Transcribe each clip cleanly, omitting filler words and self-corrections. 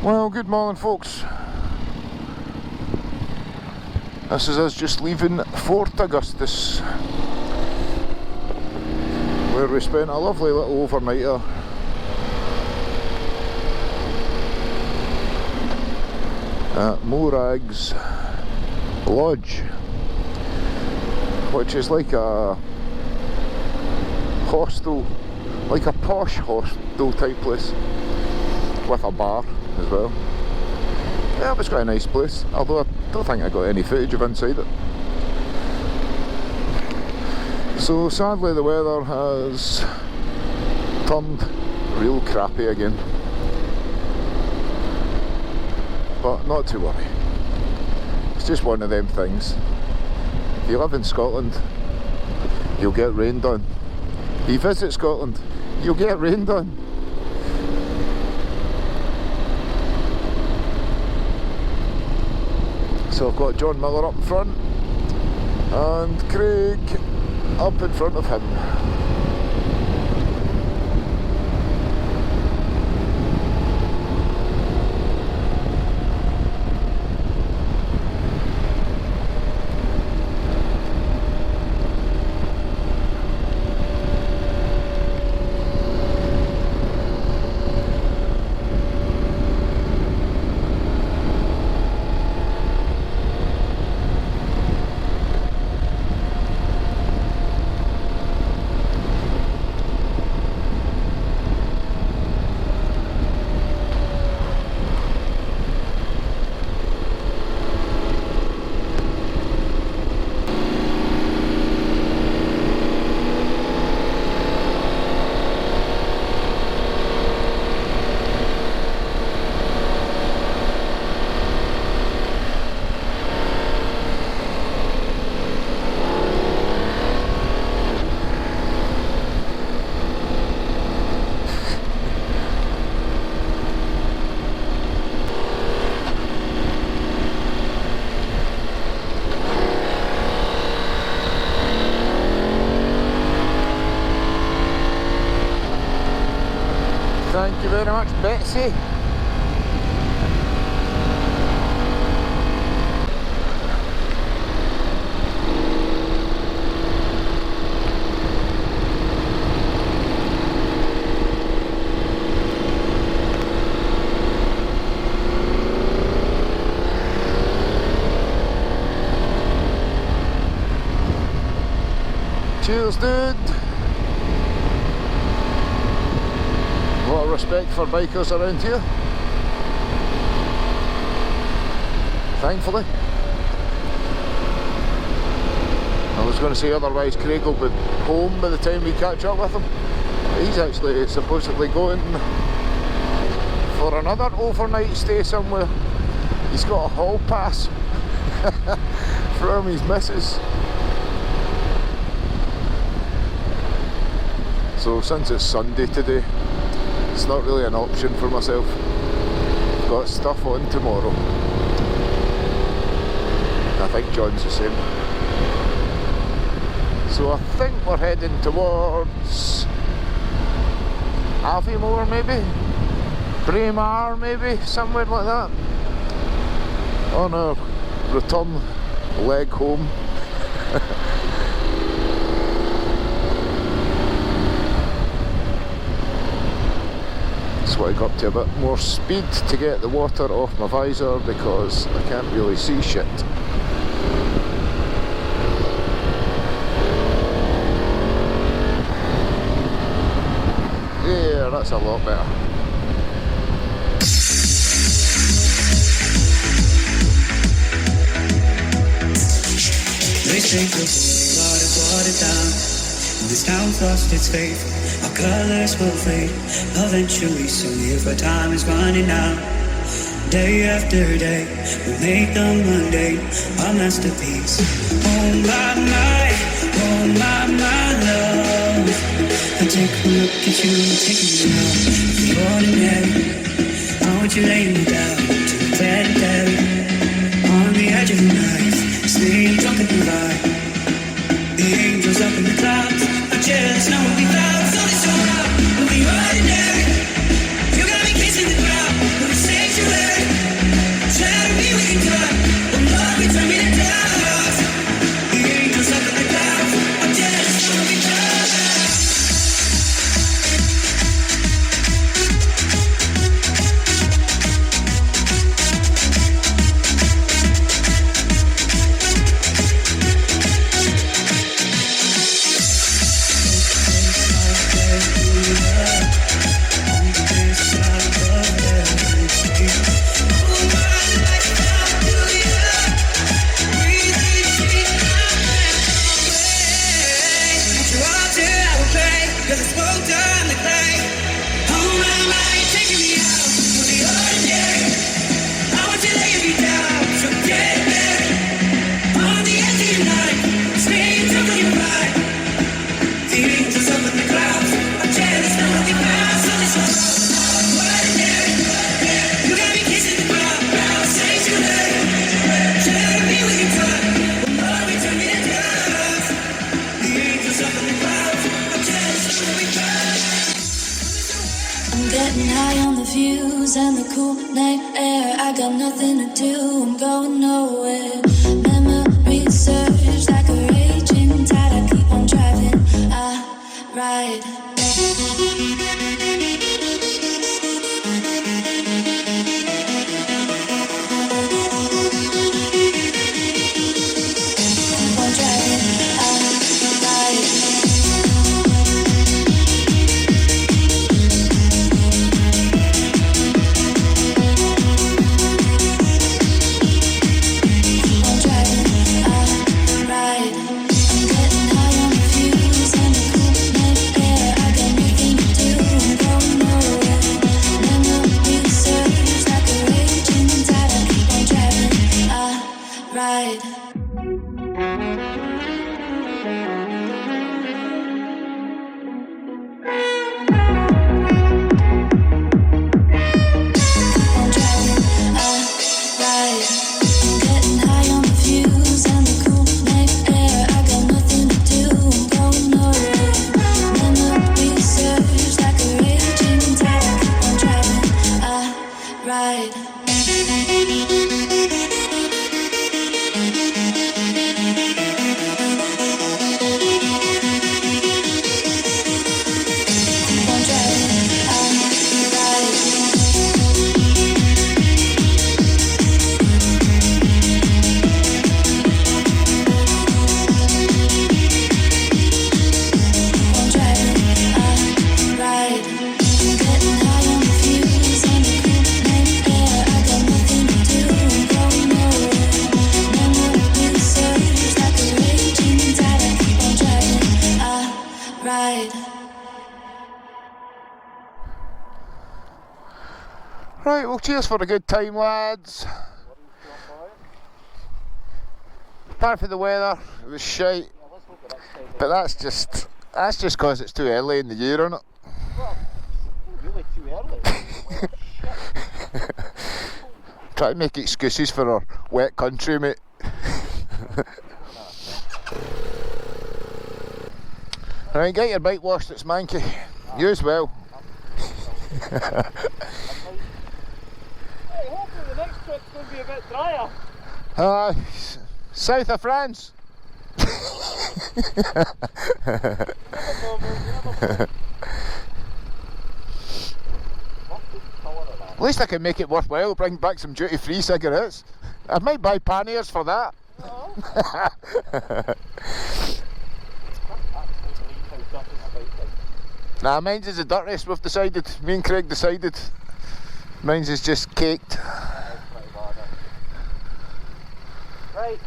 Well, good morning folks. This is us just leaving Fort Augustus, where we spent a lovely little overnighter. At Morag's Lodge, which is like a hostel, like a posh hostel type place, with a bar as well. Yeah, it was quite a nice place, although I don't think I got any footage of inside it. So sadly the weather has turned real crappy again, but not to worry. It's just one of them things. If you live in Scotland, you'll get rained on. You visit Scotland, you'll get rained on. So I've got John Miller up in front and Craig up in front of him. Thank you very much, Betsy. Cheers, dude. A lot of respect for bikers around here, thankfully. I was going to say otherwise Craig will be home by the time we catch up with him. He's actually supposedly going for another overnight stay somewhere. He's got a hall pass from his missus. So since it's Sunday today, it's not really an option for myself. I've got stuff on tomorrow. I think John's the same. So I think we're heading towards Aviemore maybe? Braemar maybe? Somewhere like that. On our return leg home. I got up to a bit more speed to get the water off my visor because I can't really see shit. Yeah, that's a lot better. They say the water's watered down. This town's lost its faith. Our colors will fade eventually, soon if our time is running out. Day after day, we make the Monday our masterpiece. Oh my love. I take a look at you, take me out. The ordinary, I want you laying me down to the bed. On the edge of the night, sleep drunk at the light. The angels up in the clouds are jealous, now we'll be found. So it's all out, we'll be ordinary. You gotta be kissing the ground, we'll be sanctuary. 'cause I spoke down the clay. Oh my, you're taking me out of the ordinary. I want you laying me down, so get back on the edge of your night. Scream till you ride. The angels up in the clouds. I'm jealous, no one can bounce on this road. Ordinary, you got me kissing the ground. Now say too late. Tell me when you're done. When love we turn me to dust. The angels up in the clouds. I'm jealous, no one can bounce. I'm getting high on the views and the cool night air. I got nothing to do, I'm going nowhere. Memories surge like a raging tide. I keep on driving, I ride. Keep on driving, I ride. Right, well, cheers for a good time, lads. Apart from the weather, it was shite. But that's just because it's too early in the year, isn't it? Well, really too early. Try to make excuses for our wet country, mate. Right, get your bike washed, it's manky. You as well. Hey, hopefully the next trip's going to be a bit drier. South of France. At least I can make it worthwhile, bring back some duty-free cigarettes. I might buy panniers for that. Nah, mine's is the dirtiest, we've decided. Me and Craig decided. Mine's is just caked. Right.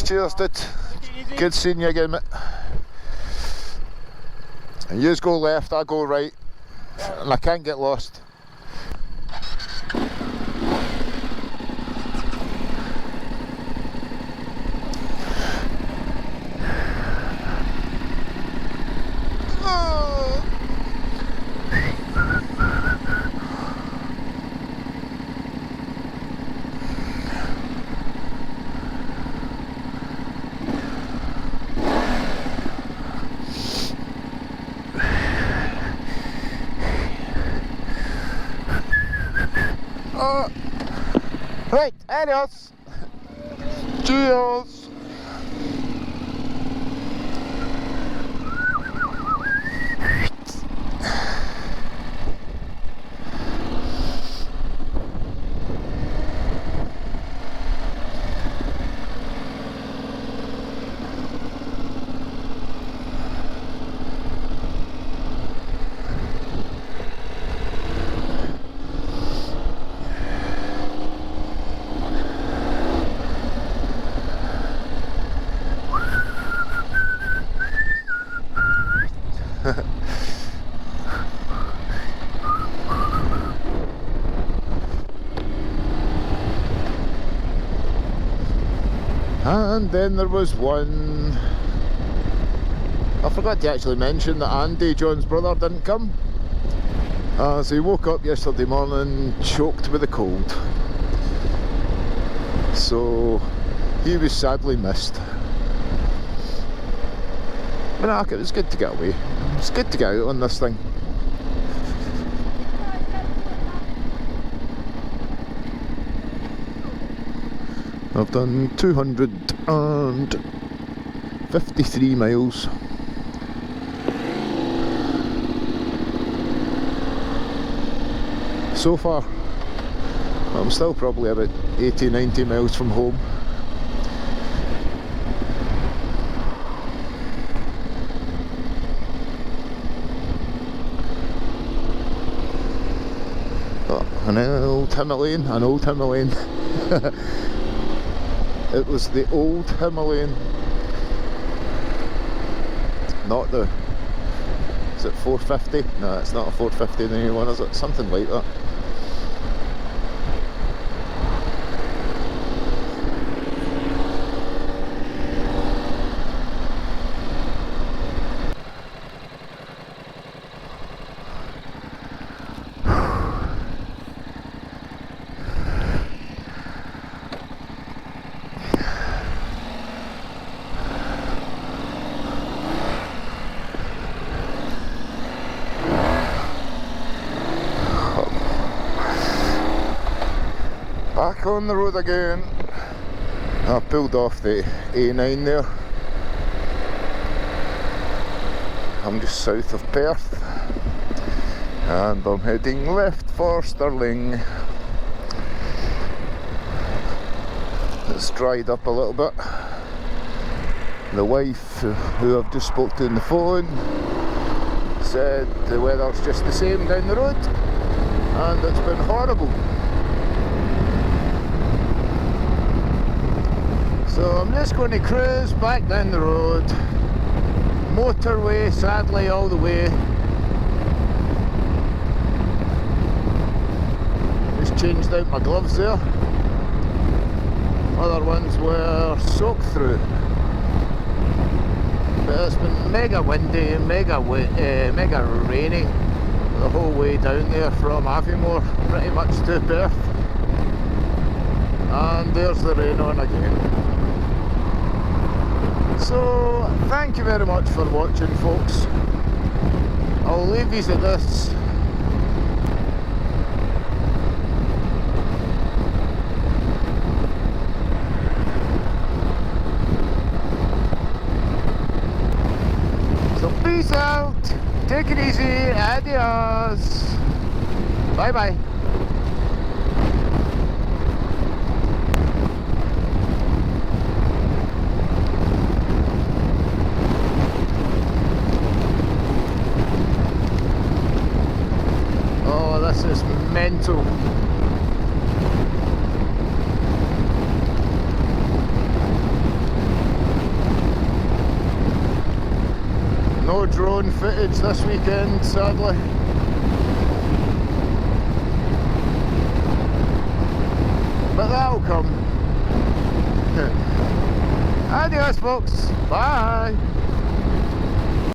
Cheers, dude. Good seeing you again, mate. And you go left, I go right. And I can't get lost. Right, adios. Cheers. And then there was one. I forgot to actually mention that Andy, John's brother, didn't come, as he woke up yesterday morning choked with a cold. So he was sadly missed. But no, it was good to get away. It's good to get out on this thing. I've done 253 miles. So far. I'm still probably about 80-90 miles from home. Oh, an old Himalayan, It was the old Himalayan, not the, is it 450? No, it's not a 450, the new one, is it? Something like that. Back on the road again. I pulled off the A9 there. I'm just south of Perth and I'm heading left for Stirling. It's dried up a little bit. The wife, who I've just spoke to on the phone, said the weather's just the same down the road and it's been horrible. So I'm just going to cruise back down the road, motorway sadly all the way. Just changed out my gloves there, other ones were soaked through. But it's been mega windy, mega rainy the whole way down there from Aviemore pretty much to Perth. And there's the rain on again. So, thank you very much for watching, folks. I'll leave you at this. So, peace out. Take it easy. Adios. Bye bye. This is mental. No drone footage this weekend, sadly. But that'll come. Adios, folks. Bye.